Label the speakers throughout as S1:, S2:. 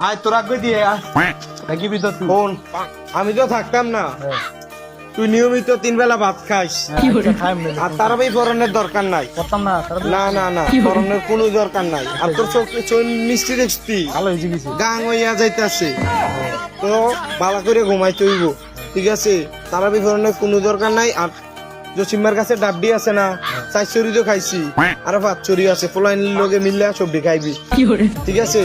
S1: আয় তোর আগে দিয়ে নাকি ভিতর
S2: ফোন আমি তো থাকতাম না, তুই নিয়মিত 3 বেলা ভাত খাইস আর তারাবি ফরনের দরকার নাই।
S1: করতাম না
S2: না না না, ফরনের কোনো দরকার নাই। আর তোর চোখ মিষ্টি দেখছি
S1: ভালো হয়েছে কিছু
S2: গাং হইয়া যাইতেছে, তো ভালো করে ঘুমাইতে হইব, ঠিক আছে? তারাবি ফরনের কোনো দরকার নাই। আর জসিমার কাছে ডাবডি আছে না, চাইচুরি তো খাইছি, আর 5 চুরি আছে, পোলাইনের লগে মিললে সবজি খাইবি, ঠিক আছে?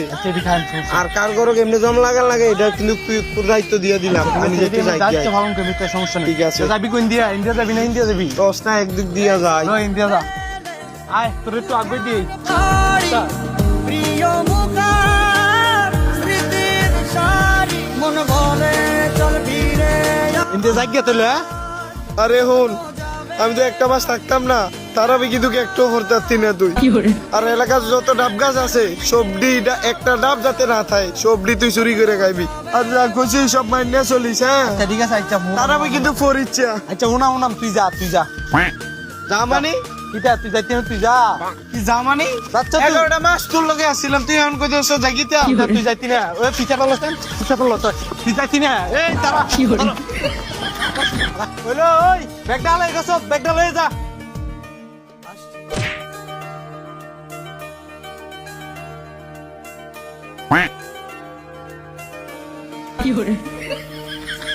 S2: আর কার ঘরে কেমনে জম লাগে এটা কিন্তু তুই তোর দায়িত্ব দিয়ে দিলাম, আমি যেতে যাই
S1: সমস্যা নেই।
S2: ঠিক আছে।
S1: যাবি কোন ইন্ডিয়া ইন্ডিয়া যাবি না ইন্ডিয়া যাবি?
S2: দশ না একদিক দিয়া যায়।
S1: ইন্ডিয়া যা, আয় তোর একটু আগে দিয়ে
S3: প্রিয় মুখার স্মৃতির সারি মন বলে চল ফিরে
S1: ইন্ডিয়া যাই গিয়ে তোলে।
S2: আরে হন, আমি তো একটা মাস থাকতাম না, তারাবি কিন্তু একটু ভরতে না তুই। আর এলাকার যত ডাব গাছ আছে সবডি একটা ডাব যাতে না থাকে, সবডি তুই চুরি করে খাইবি। আর যা খুশি সব মাইনে চলিস, হ্যাঁ?
S1: আচ্ছা ঠিক আছে, আচ্ছা
S2: তারাবি কিন্তু ফোর ইচ্ছা।
S1: আচ্ছা উনাম তুই যা
S2: যা মানে
S1: কিটা তুই যাইতে তুই যা
S2: কি যা মানে?
S1: আচ্ছা তুই
S2: 11টা মাস তোর লগে আসছিলাম, তুই এখন কই দিছস জাগিতে?
S1: তুই যাইতি না ওই পিছা পারলো তুই যাইতি না। এই তারা হইলো ওই ব্যাগটা লয়ে গেছ, ব্যাগটা লয়ে যা।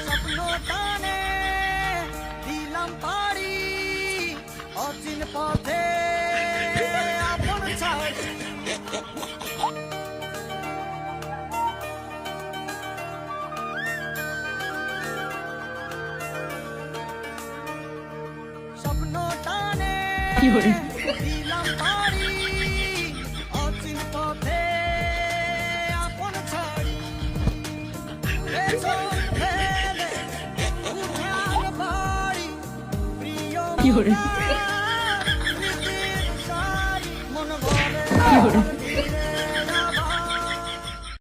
S3: স্বপ্ন টানে দিলাম পাড়ি অচিন পথে আপন ছাড়ি স্বপ্ন টানে দিলাম পাড়ি অচিন পথে আপন ছাড়ি পেছন ফেলে উঠে আর বাড়ি প্রিয় মুখার স্মৃতির সারি মন বলে